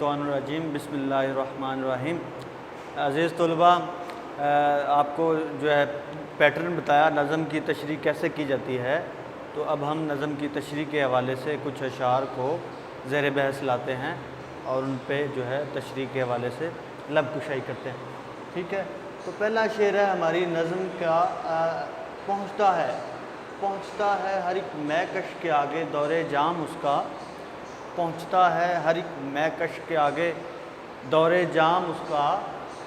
الشیطان الرجیم بسم اللہ الرحمن الرحیم۔ عزیز طلباء، آپ کو جو ہے پیٹرن بتایا نظم کی تشریح کیسے کی جاتی ہے، تو اب ہم نظم کی تشریح کے حوالے سے کچھ اشعار کو زیر بحث لاتے ہیں اور ان پہ جو ہے تشریح کے حوالے سے لب کشائی کرتے ہیں۔ ٹھیک ہے، تو پہلا شعر ہے ہماری نظم کا، پہنچتا ہے ہر ایک مہکش کے آگے دور جام اس کا، پہنچتا ہے ہر ایک مہکش کے آگے دور جام اس کا،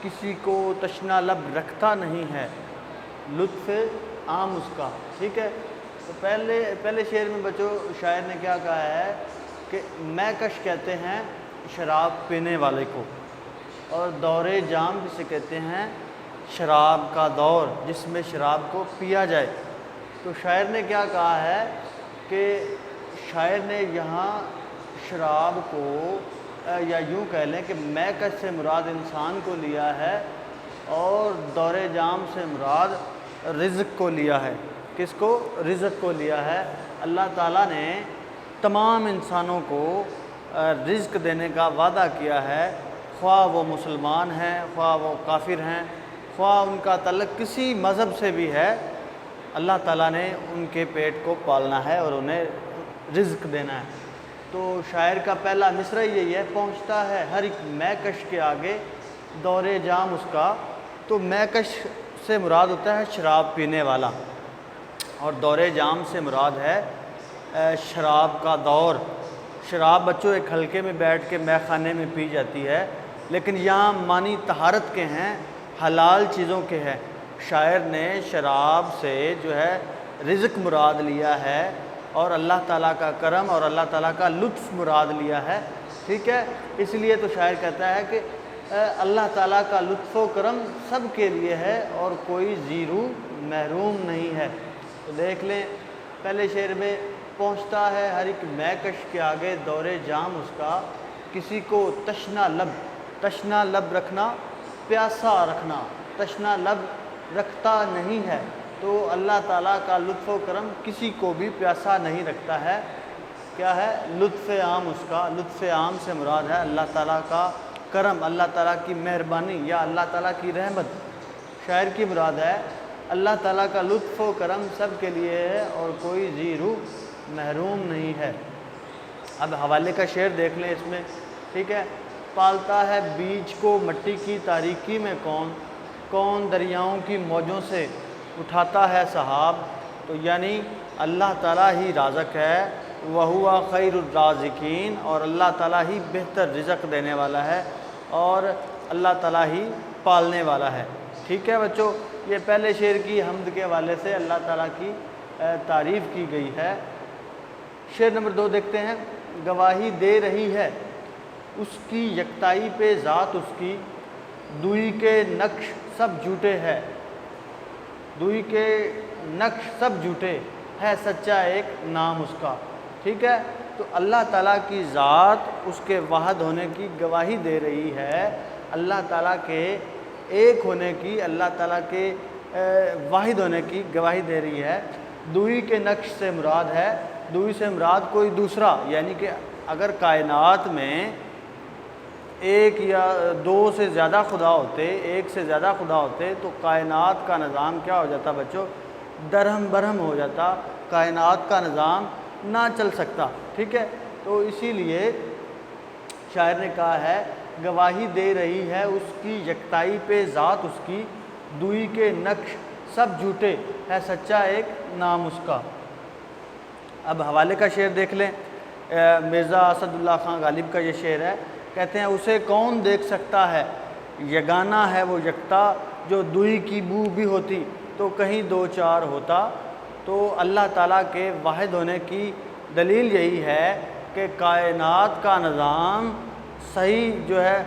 کسی کو تشنا لب رکھتا نہیں ہے لطف عام اس کا۔ ٹھیک ہے، تو پہلے شعر میں بچوں شاعر نے کیا کہا ہے کہ مہکش کہتے ہیں شراب پینے والے کو، اور دور جام جسے کہتے ہیں شراب کا دور جس میں شراب کو پیا جائے۔ تو شاعر نے کیا کہا ہے کہ شاعر نے یہاں شراب کو یا یوں کہہ لیں کہ مہکش سے مراد انسان کو لیا ہے اور دور جام سے مراد رزق کو لیا ہے۔ کس کو؟ رزق کو لیا ہے۔ اللہ تعالیٰ نے تمام انسانوں کو رزق دینے کا وعدہ کیا ہے، خواہ وہ مسلمان ہیں، خواہ وہ کافر ہیں، خواہ ان کا تعلق کسی مذہب سے بھی ہے، اللہ تعالیٰ نے ان کے پیٹ کو پالنا ہے اور انہیں رزق دینا ہے۔ تو شاعر کا پہلا مصرع یہی ہے، پہنچتا ہے ہر ایک مہکش کے آگے دور جام اس کا۔ تو مہکش سے مراد ہوتا ہے شراب پینے والا، اور دور جام سے مراد ہے شراب کا دور۔ شراب بچوں ایک حلقے میں بیٹھ کے مے خانے میں پی جاتی ہے، لیکن یہاں معنی طہارت کے ہیں، حلال چیزوں کے ہیں۔ شاعر نے شراب سے جو ہے رزق مراد لیا ہے اور اللہ تعالیٰ کا کرم اور اللہ تعالیٰ کا لطف مراد لیا ہے۔ ٹھیک ہے، اس لیے تو شاعر کہتا ہے کہ اللہ تعالیٰ کا لطف و کرم سب کے لیے ہے اور کوئی زیرو محروم نہیں ہے۔ تو دیکھ لیں پہلے شعر میں، پہنچتا ہے ہر ایک مہکش کے آگے دور جام اس کا، کسی کو تشنا لب رکھنا، پیاسا رکھنا، تشنا لب رکھتا نہیں ہے۔ تو اللہ تعالیٰ کا لطف و کرم کسی کو بھی پیاسا نہیں رکھتا ہے۔ کیا ہے؟ لطف عام اس کا۔ لطف عام سے مراد ہے اللہ تعالیٰ کا کرم، اللہ تعالیٰ کی مہربانی یا اللہ تعالیٰ کی رحمت۔ شاعر کی مراد ہے اللہ تعالیٰ کا لطف و کرم سب کے لیے ہے اور کوئی زیرو محروم نہیں ہے۔ اب حوالے کا شعر دیکھ لیں اس میں۔ ٹھیک ہے، پالتا ہے بیج کو مٹی کی تاریکی میں کون دریاؤں کی موجوں سے اٹھاتا ہے سحاب۔ تو یعنی اللہ تعالیٰ ہی رازق ہے، وَهُوَ خَيْرُ الرَّازِقِينَ، اور اللہ تعالیٰ ہی بہتر رزق دینے والا ہے اور اللہ تعالیٰ ہی پالنے والا ہے۔ ٹھیک ہے بچوں، یہ پہلے شعر کی حمد کے حوالے سے اللہ تعالیٰ کی تعریف کی گئی ہے۔ شعر نمبر 2 دیکھتے ہیں۔ گواہی دے رہی ہے اس کی یکتائی پہ ذات اس کی، دوئی کے نقش سب جھوٹے ہے، دوئی کے نقش سب جھوٹے ہے، سچا ایک نام اس کا۔ ٹھیک ہے، تو اللہ تعالیٰ کی ذات اس کے واحد ہونے کی گواہی دے رہی ہے، اللہ تعالیٰ کے ایک ہونے کی، اللہ تعالیٰ کے واحد ہونے کی گواہی دے رہی ہے۔ دوئی کے نقش سے مراد ہے، دوئی سے مراد کوئی دوسرا، یعنی کہ اگر کائنات میں ایک یا دو سے زیادہ خدا ہوتے، ایک سے زیادہ خدا ہوتے، تو کائنات کا نظام کیا ہو جاتا بچوں؟ درہم برہم ہو جاتا، کائنات کا نظام نہ چل سکتا۔ ٹھیک ہے، تو اسی لیے شاعر نے کہا ہے گواہی دے رہی ہے اس کی یکتائی پہ ذات اس کی، دوئی کے نقش سب جھوٹے ہے، سچا ایک نام اس کا۔ اب حوالے کا شعر دیکھ لیں۔ مرزا اسد اللہ خان غالب کا یہ شعر ہے، کہتے ہیں اسے کون دیکھ سکتا ہے، یگانہ ہے وہ یکتا، جو دوئی کی بو بھی ہوتی تو کہیں دو چار ہوتا۔ تو اللہ تعالیٰ کے واحد ہونے کی دلیل یہی ہے کہ کائنات کا نظام صحیح جو ہے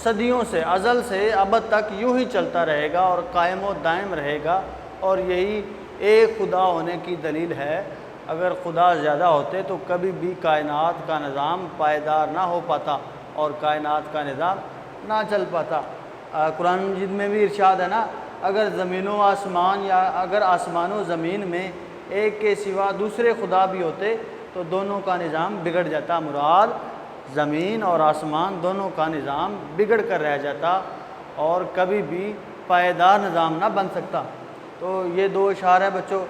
صدیوں سے، ازل سے ابد تک یوں ہی چلتا رہے گا اور قائم و دائم رہے گا، اور یہی ایک خدا ہونے کی دلیل ہے۔ اگر خدا زیادہ ہوتے تو کبھی بھی کائنات کا نظام پائیدار نہ ہو پاتا اور کائنات کا نظام نہ چل پاتا۔ قرآن مجید میں بھی ارشاد ہے نا، اگر زمین و آسمان یا اگر آسمان و زمین میں ایک کے سوا دوسرے خدا بھی ہوتے تو دونوں کا نظام بگڑ جاتا۔ مراد زمین اور آسمان دونوں کا نظام بگڑ کر رہ جاتا اور کبھی بھی پائیدار نظام نہ بن سکتا۔ تو یہ دو اشعار ہیں بچوں،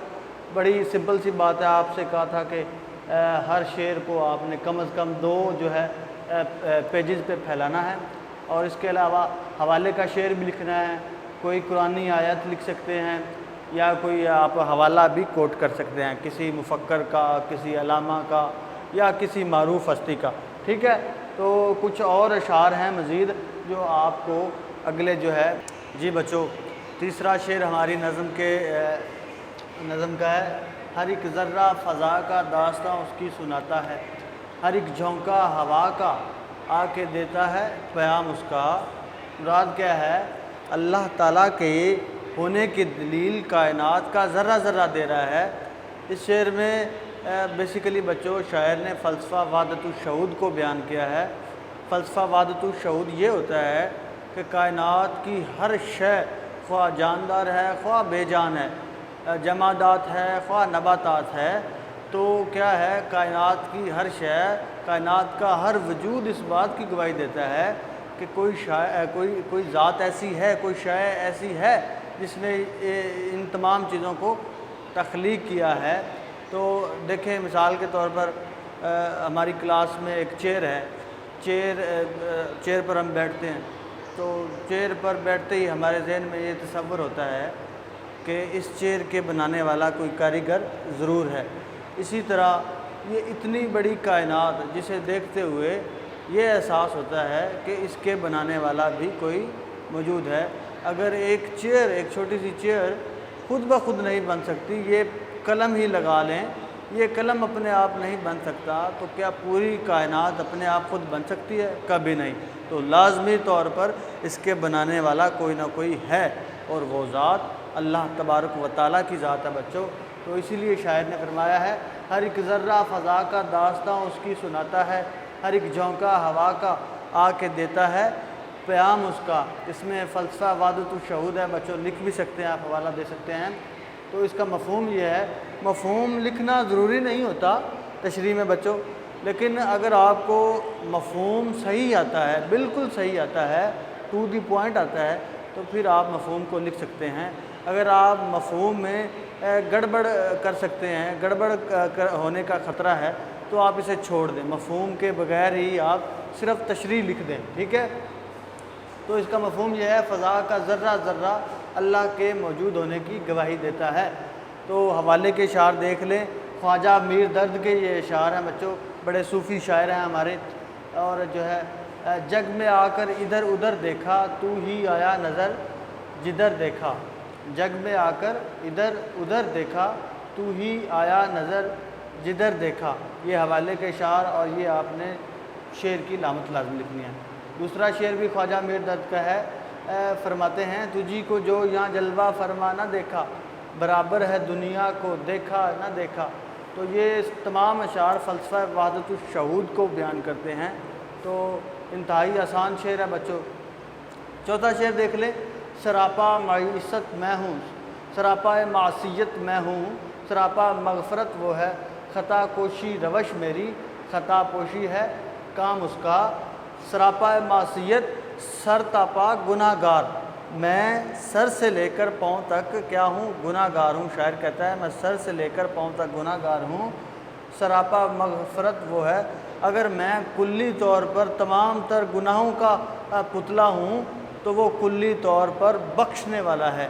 بڑی سمپل سی بات ہے۔ آپ سے کہا تھا کہ ہر شعر کو آپ نے کم از کم 2 جو ہے پیجز پہ پھیلانا ہے، اور اس کے علاوہ حوالے کا شعر بھی لکھنا ہے، کوئی قرآنی آیت لکھ سکتے ہیں یا کوئی آپ حوالہ بھی کوٹ کر سکتے ہیں کسی مفکر کا، کسی علامہ کا یا کسی معروف ہستی کا، ٹھیک ہے۔ تو کچھ اور اشعار ہیں مزید جو آپ کو اگلے جو ہے جی بچوں، تیسرا شعر ہماری نظم کا ہے۔ ہر ایک ذرہ فضا کا داستاں اس کی سناتا ہے، ہر ایک جھونکا ہوا کا آ کے دیتا ہے پیام اس کا۔ مراد کیا ہے؟ اللہ تعالیٰ کے ہونے کی دلیل کائنات کا ذرہ ذرہ دے رہا ہے۔ اس شعر میں بیسیکلی بچوں شاعر نے فلسفہ وحدت الشہود کو بیان کیا ہے۔ فلسفہ وحدت الشہود یہ ہوتا ہے کہ کائنات کی ہر شے، خواہ جاندار ہے خواہ بے جان ہے، جمادات ہے خواہ نباتات ہے، تو کیا ہے کائنات کی ہر شے، کائنات کا ہر وجود اس بات کی گواہی دیتا ہے کہ کوئی ذات ایسی ہے، کوئی شے ایسی ہے جس نے ان تمام چیزوں کو تخلیق کیا ہے۔ تو دیکھیں مثال کے طور پر ہماری کلاس میں ایک چیئر ہے، چیئر پر ہم بیٹھتے ہیں، تو چیئر پر بیٹھتے ہی ہمارے ذہن میں یہ تصور ہوتا ہے کہ اس چیئر کے بنانے والا کوئی کاریگر ضرور ہے۔ اسی طرح یہ اتنی بڑی کائنات جسے دیکھتے ہوئے یہ احساس ہوتا ہے کہ اس کے بنانے والا بھی کوئی موجود ہے۔ اگر ایک چھوٹی سی چیئر خود بخود نہیں بن سکتی، یہ قلم ہی لگا لیں، یہ قلم اپنے آپ نہیں بن سکتا، تو کیا پوری کائنات اپنے آپ خود بن سکتی ہے؟ کبھی نہیں۔ تو لازمی طور پر اس کے بنانے والا کوئی نہ کوئی ہے، اور وہ ذات اللہ تبارک و تعالیٰ کی ذات ہے بچوں۔ تو اسی لیے شاعر نے فرمایا ہے ہر ایک ذرہ فضا کا داستاں اس کی سناتا ہے، ہر ایک جھونکا ہوا کا آ کے دیتا ہے پیام اس کا۔ اس میں فلسفہ وحدت الشہود ہے بچوں، لکھ بھی سکتے ہیں آپ، حوالہ دے سکتے ہیں۔ تو اس کا مفہوم یہ ہے، مفہوم لکھنا ضروری نہیں ہوتا تشریح میں بچوں، لیکن اگر آپ کو مفہوم صحیح آتا ہے، بالکل صحیح آتا ہے، ٹو دی پوائنٹ آتا ہے، تو پھر آپ مفہوم کو لکھ سکتے ہیں۔ اگر آپ مفہوم میں گڑبڑ کر سکتے ہیں، گڑبڑ ہونے کا خطرہ ہے، تو آپ اسے چھوڑ دیں، مفہوم کے بغیر ہی آپ صرف تشریح لکھ دیں، ٹھیک ہے۔ تو اس کا مفہوم یہ ہے فضا کا ذرہ ذرہ اللہ کے موجود ہونے کی گواہی دیتا ہے۔ تو حوالے کے اشعار دیکھ لیں، خواجہ میر درد کے یہ اشعار ہیں بچوں، بڑے صوفی شاعر ہیں ہمارے، اور جو ہے جگ میں آ کر ادھر ادھر دیکھا تو ہی آیا نظر جدھر دیکھا، جگ میں آ کر ادھر ادھر دیکھا تو ہی آیا نظر جدھر دیکھا، یہ حوالے کے اشعار، اور یہ آپ نے شعر کی علامت لازم لکھنی ہے۔ دوسرا شعر بھی خواجہ میر درد کا ہے، فرماتے ہیں تجھی کو جو یہاں جلوہ فرما نہ دیکھا، برابر ہے دنیا کو دیکھا نہ دیکھا۔ تو یہ تمام اشعار فلسفہ وحدت الشہود کو بیان کرتے ہیں۔ تو انتہائی آسان شعر ہے بچوں۔ چوتھا شعر دیکھ لیں، سراپا معیشت میں ہوں، سراپا معصیت میں ہوں، سراپا مغفرت وہ ہے، خطا کوشی روش میری، خطا پوشی ہے کام اس کا، سراپا معصیت سر تاپا گناہ گار، میں سر سے لے کر پاؤں تک کیا ہوں؟ گناہ گار ہوں۔ شاعر کہتا ہے میں سر سے لے کر پاؤں تک گناہ گار ہوں، سراپا مغفرت وہ ہے، اگر میں کلی طور پر تمام تر گناہوں کا پتلا ہوں تو وہ کلی طور پر بخشنے والا ہے،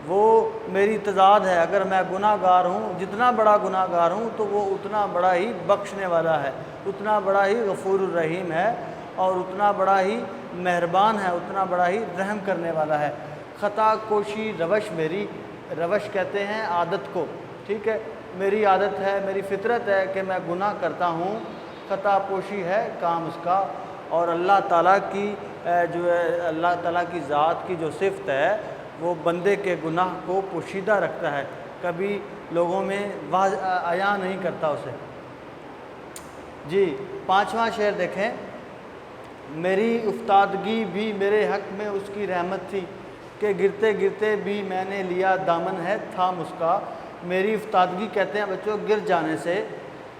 وہ میری تضاد ہے۔ اگر میں گناہ گار ہوں، جتنا بڑا گناہ گار ہوں، تو وہ اتنا بڑا ہی بخشنے والا ہے، اتنا بڑا ہی غفور الرحیم ہے، اور اتنا بڑا ہی مہربان ہے، اتنا بڑا ہی رحم کرنے والا ہے۔ خطا کوشی روش میری، روش کہتے ہیں عادت کو، ٹھیک ہے، میری عادت ہے، میری فطرت ہے کہ میں گناہ کرتا ہوں، خطا پوشی ہے کام اس کا۔ اور اللہ تعالیٰ کی جو ہے اللہ تعالیٰ کی ذات کی جو صفت ہے وہ بندے کے گناہ کو پوشیدہ رکھتا ہے، کبھی لوگوں میں عیاں نہیں کرتا اسے۔ جی پانچواں شعر دیکھیں، میری افتادگی بھی میرے حق میں اس کی رحمت تھی کہ گرتے گرتے بھی میں نے لیا دامن ہے تھام اس کا۔ میری افتادگی کہتے ہیں بچوں گر جانے سے،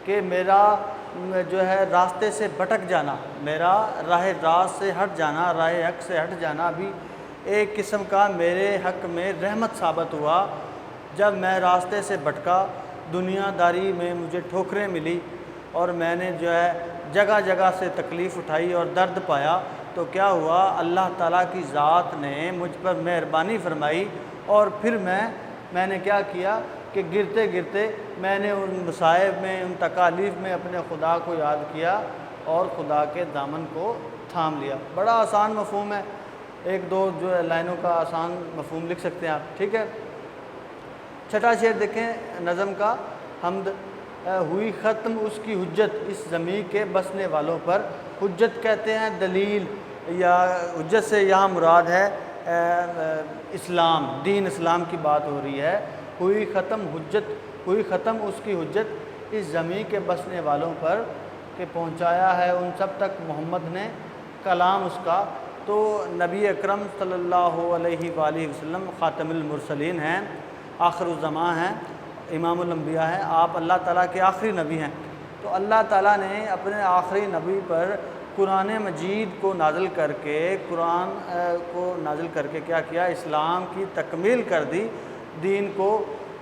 کہ میرا جو ہے راستے سے بھٹک جانا، میرا راہ راست سے ہٹ جانا، راہ حق سے ہٹ جانا بھی ایک قسم کا میرے حق میں رحمت ثابت ہوا۔ جب میں راستے سے بھٹکا، دنیا داری میں مجھے ٹھوکریں ملی اور میں نے جو ہے جگہ جگہ سے تکلیف اٹھائی اور درد پایا، تو کیا ہوا، اللہ تعالیٰ کی ذات نے مجھ پر مہربانی فرمائی، اور پھر میں نے کیا کیا کہ گرتے گرتے میں نے ان مصائب میں، ان تکالیف میں اپنے خدا کو یاد کیا اور خدا کے دامن کو تھام لیا۔ بڑا آسان مفہوم ہے، ایک دو جو ہے لائنوں کا آسان مفہوم لکھ سکتے ہیں آپ، ٹھیک ہے۔ چھٹا شعر دیکھیں نظم کا، حمد ہوئی ختم اس کی حجت اس زمین کے بسنے والوں پر۔ حجت کہتے ہیں دلیل، یا حجت سے یہاں مراد ہے اسلام، دین اسلام کی بات ہو رہی ہے۔ ہوئی ختم اس کی حجت اس زمین کے بسنے والوں پر، کہ پہنچایا ہے ان سب تک محمد نے کلام اس کا۔ تو نبی اکرم صلی اللہ علیہ وآلہ وسلم خاتم المرسلین ہیں، آخر الزمان ہیں، امام الانبیاء ہیں، آپ اللہ تعالیٰ کے آخری نبی ہیں۔ تو اللہ تعالیٰ نے اپنے آخری نبی پر قرآن مجید کو نازل کر کے کیا کیا، اسلام کی تکمیل کر دی، دین کو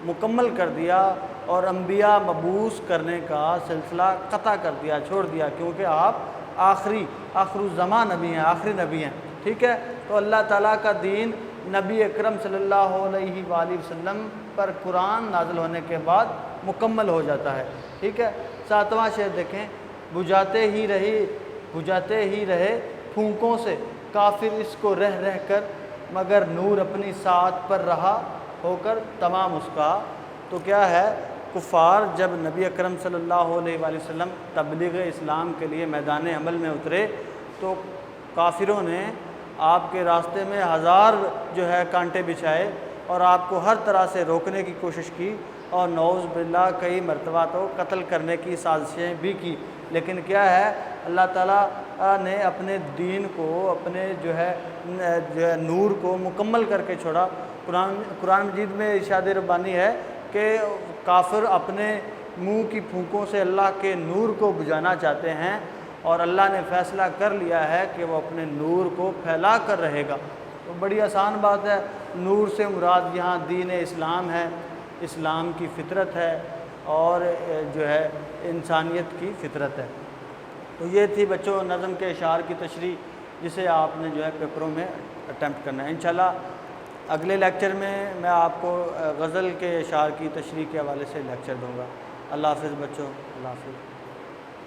مکمل کر دیا، اور انبیاء مبعوث کرنے کا سلسلہ قطع کر دیا، چھوڑ دیا، کیونکہ آپ آخر الزمان نبی ہیں، آخری نبی ہیں، ٹھیک ہے۔ تو اللہ تعالیٰ کا دین نبی اکرم صلی اللہ علیہ وآلہ وسلم پر قرآن نازل ہونے کے بعد مکمل ہو جاتا ہے، ٹھیک ہے۔ ساتواں شعر دیکھیں، بجھاتے ہی رہے پھونکوں سے کافر اس کو رہ رہ کر، مگر نور اپنی ساتھ پر رہا ہو کر تمام اس کا۔ تو کیا ہے، کفار جب نبی اکرم صلی اللہ علیہ وآلہ وسلم تبلیغ اسلام کے لیے میدان عمل میں اترے، تو کافروں نے آپ کے راستے میں ہزار جو ہے کانٹے بچھائے اور آپ کو ہر طرح سے روکنے کی کوشش کی، اور نعوذ باللہ کئی مرتبہ تو قتل کرنے کی سازشیں بھی کی، لیکن کیا ہے، اللہ تعالیٰ نے اپنے دین کو، اپنے جو ہے نور کو مکمل کر کے چھوڑا۔ قرآن مجید میں ارشاد ربانی ہے کہ کافر اپنے منہ کی پھونکوں سے اللہ کے نور کو بجھانا چاہتے ہیں، اور اللہ نے فیصلہ کر لیا ہے کہ وہ اپنے نور کو پھیلا کر رہے گا۔ تو بڑی آسان بات ہے، نور سے مراد یہاں دین اسلام ہے، اسلام کی فطرت ہے، اور جو ہے انسانیت کی فطرت ہے۔ تو یہ تھی بچوں نظم کے اشعار کی تشریح، جسے آپ نے جو ہے پیپروں میں اٹیمپٹ کرنا ہے۔ انشاءاللہ اگلے لیکچر میں آپ کو غزل کے اشعار کی تشریح کے حوالے سے لیکچر دوں گا۔ اللہ حافظ بچوں، اللہ حافظ۔